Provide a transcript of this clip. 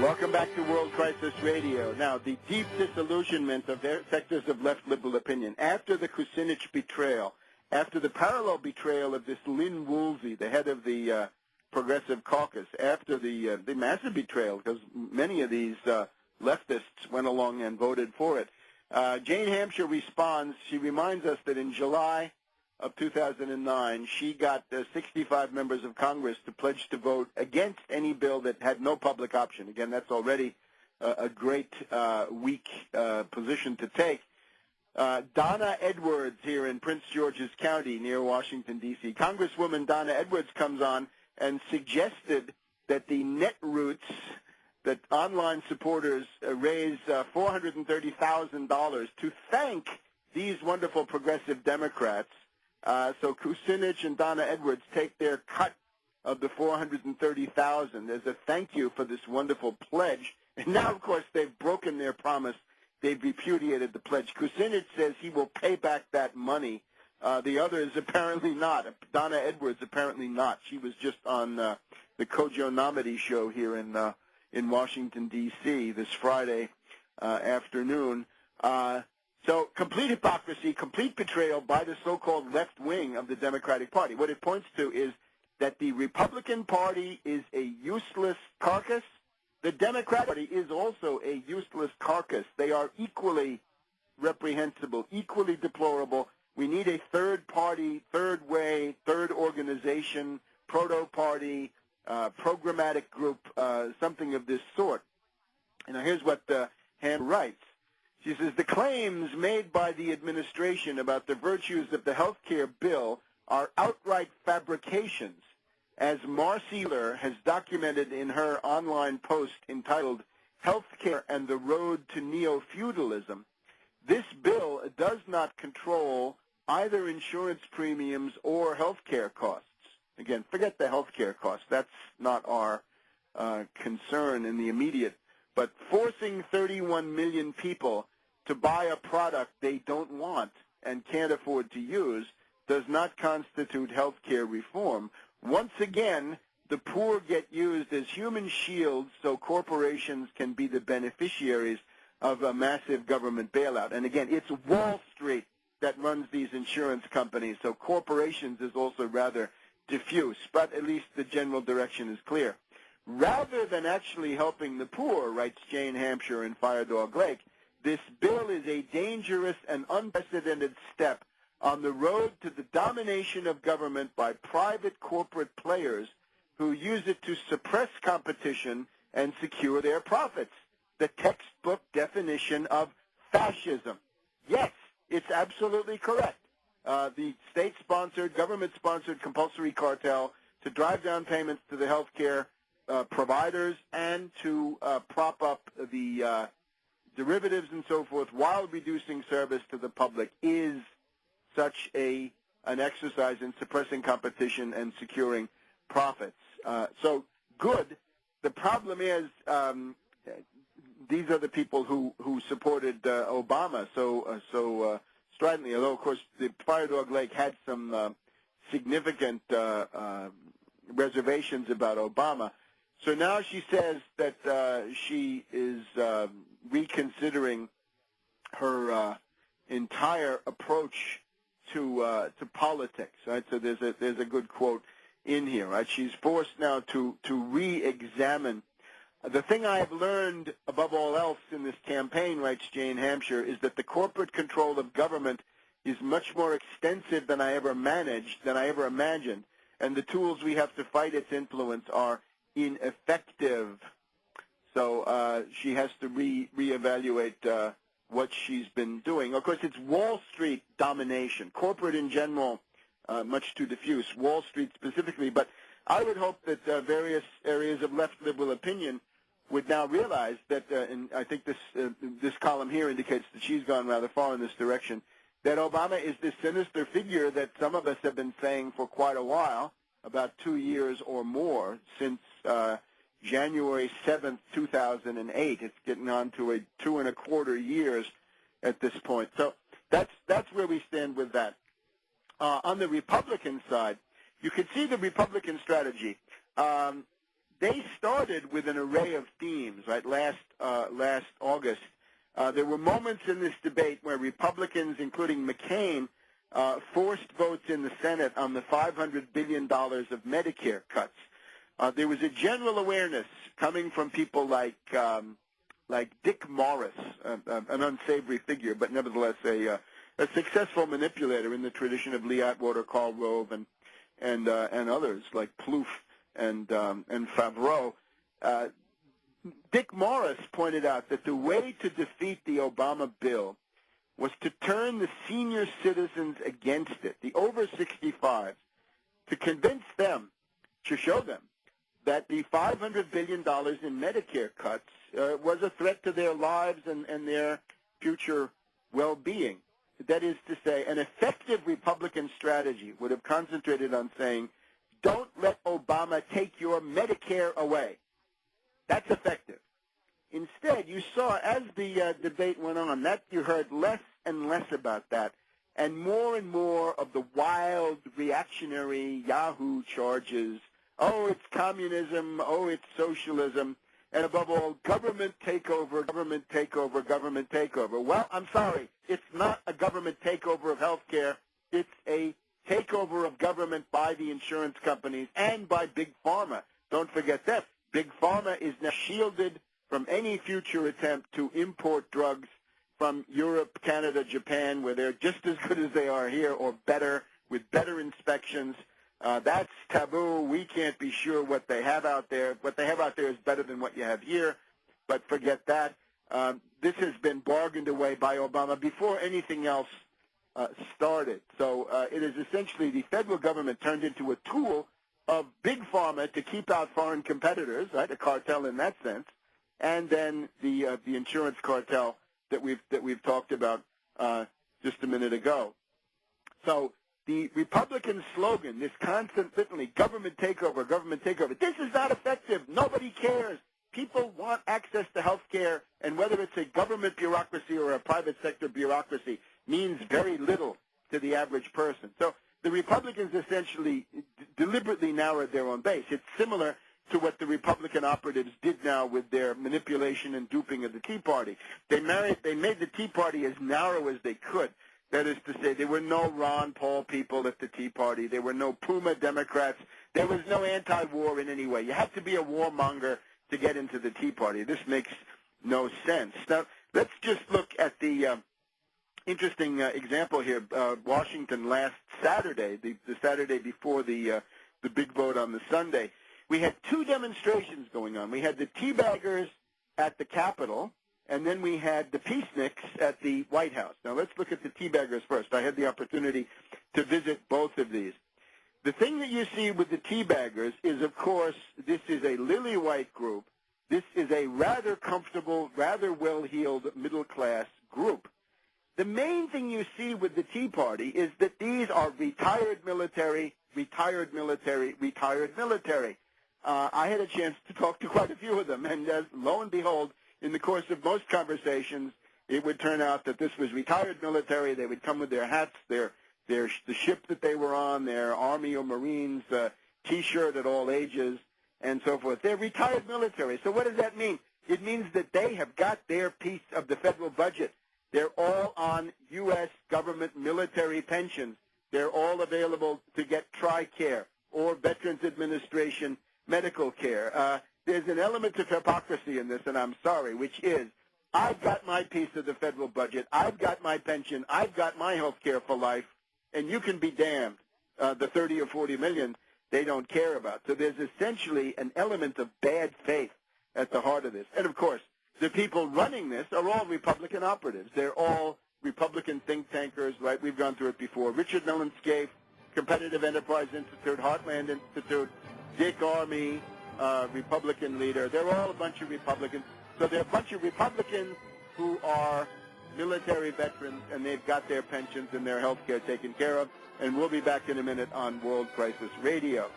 Welcome back to World Crisis Radio. Now, the deep disillusionment of sectors of left liberal opinion after the Kucinich betrayal, after the parallel betrayal of this Lynn Woolsey, the head of the Progressive Caucus, after the massive betrayal, because many of these leftists went along and voted for it. Jane Hampshire responds. She reminds us that in July of 2009, she got 65 members of Congress to pledge to vote against any bill that had no public option. Again, that's already a great, weak position to take. Donna Edwards here in Prince George's County near Washington, D.C. Congresswoman Donna Edwards comes on and suggested that the Netroots, that online supporters raise $430,000 to thank these wonderful progressive Democrats. So Kucinich and Donna Edwards take their cut of the $430,000 as a thank you for this wonderful pledge. And now, of course, they've broken their promise. They've repudiated the pledge. Kucinich says he will pay back that money. The others apparently not. Donna Edwards apparently not. She was just on the Kojo Namadi show here in Washington, D.C. this Friday afternoon. So complete hypocrisy, complete betrayal by the so-called left wing of the Democratic Party. What it points to is that the Republican Party is a useless carcass. The Democratic Party is also a useless carcass. They are equally reprehensible, equally deplorable. We need a third party, third way, third organization, proto-party, programmatic group, something of this sort. And now here's what Ham writes. She says, the claims made by the administration about the virtues of the health care bill are outright fabrications, as Marcy Ler has documented in her online post entitled Health Care and the Road to Neo-Feudalism. This bill does not control either insurance premiums or health care costs. Again, forget the health care costs. That's not our concern in the immediate. But forcing 31 million people to buy a product they don't want and can't afford to use does not constitute health care reform. Once again, the poor get used as human shields so corporations can be the beneficiaries of a massive government bailout. And again, it's Wall Street that runs these insurance companies, so corporations is also rather diffuse, but at least the general direction is clear. Rather than actually helping the poor, writes Jane Hampshire in Fire Dog Lake, this bill is a dangerous and unprecedented step on the road to the domination of government by private corporate players who use it to suppress competition and secure their profits. The textbook definition of fascism. Yes, it's absolutely correct. The state-sponsored, government-sponsored compulsory cartel to drive down payments to the health care providers and to prop up the derivatives and so forth while reducing service to the public is such an exercise in suppressing competition and securing profits. So good. The problem is these are the people who supported Obama so stridently, although, of course, the Fire Dog Lake had some significant reservations about Obama. So now she says that she is reconsidering her entire approach to politics. Right. So there's a good quote in here. Right. She's forced now to re-examine. The thing I have learned above all else in this campaign, writes Jane Hampshire, is that the corporate control of government is much more extensive than I ever imagined, and the tools we have to fight its influence are ineffective. So she has to reevaluate what she's been doing. Of course, it's Wall Street domination, corporate in general, much too diffuse, Wall Street specifically. But I would hope that various areas of left liberal opinion would now realize that, and I think this column here indicates that she's gone rather far in this direction, that Obama is this sinister figure that some of us have been saying for quite a while, about 2 years or more, since January 7th, 2008. It's getting on to 2.25 years at this point. So that's where we stand with that. On the Republican side, you can see the Republican strategy. they started with an array of themes, right? Last August, there were moments in this debate where Republicans, including McCain, forced votes in the Senate on the $500 billion of Medicare cuts. There was a general awareness coming from people like Dick Morris, an unsavory figure, but nevertheless a successful manipulator in the tradition of Lee Atwater, Karl Rove, and others like Plouffe and Favreau. Dick Morris pointed out that the way to defeat the Obama bill was to turn the senior citizens against it, the over 65s, to convince them, to show them that the $500 billion in Medicare cuts was a threat to their lives and their future well-being. That is to say, an effective Republican strategy would have concentrated on saying, don't let Obama take your Medicare away. That's effective. Instead, you saw as the debate went on that you heard less and less about that, and more of the wild reactionary Yahoo charges. Oh, it's communism. Oh, it's socialism. And above all, government takeover, government takeover, government takeover. Well, I'm sorry. It's not a government takeover of health care. It's a takeover of government by the insurance companies and by Big Pharma. Don't forget that. Big Pharma is now shielded from any future attempt to import drugs from Europe, Canada, Japan, where they're just as good as they are here or better, with better inspections. That's taboo. We can't be sure what they have out there. What they have out there is better than what you have here, but forget that. This has been bargained away by Obama before anything else started. So it is essentially the federal government turned into a tool of Big Pharma to keep out foreign competitors, right? A cartel in that sense, and then the insurance cartel that we've talked about just a minute ago. So the Republican slogan, this constant litany, government takeover, this is not effective. Nobody cares. People want access to health care, and whether it's a government bureaucracy or a private sector bureaucracy means very little to the average person. So the Republicans essentially deliberately narrowed their own base. It's similar to what the Republican operatives did now with their manipulation and duping of the Tea Party. They made the Tea Party as narrow as they could. That is to say, there were no Ron Paul people at the Tea Party. There were no Puma Democrats. There was no anti-war in any way. You have to be a warmonger to get into the Tea Party. This makes no sense. Now, let's just look at the interesting example here. Washington last Saturday, the Saturday before the big vote on the Sunday, we had two demonstrations going on. We had the teabaggers at the Capitol, and then we had the peaceniks at the White House. Now, let's look at the teabaggers first. I had the opportunity to visit both of these. The thing that you see with the teabaggers is, of course, this is a lily-white group. This is a rather comfortable, rather well-heeled middle-class group. The main thing you see with the Tea Party is that these are retired military. I had a chance to talk to quite a few of them, and lo and behold, in the course of most conversations, it would turn out that this was retired military. They would come with their hats, the ship that they were on, their Army or Marines T-shirt at all ages, and so forth. They're retired military. So what does that mean? It means that they have got their piece of the federal budget. They're all on U.S. government military pensions. They're all available to get TRICARE or Veterans Administration medical care. There's an element of hypocrisy in this, and I'm sorry, which is I've got my piece of the federal budget. I've got my pension. I've got my health care for life, and you can be damned. The 30 or 40 million they don't care about. So there's essentially an element of bad faith at the heart of this. And, of course, the people running this are all Republican operatives. They're all Republican think tankers, right? We've gone through it before. Richard Mellon Scaife, Competitive Enterprise Institute, Heartland Institute, Dick Armey, Republican leader. They're all a bunch of Republicans. So they're a bunch of Republicans who are military veterans, and they've got their pensions and their health care taken care of. And we'll be back in a minute on World Crisis Radio.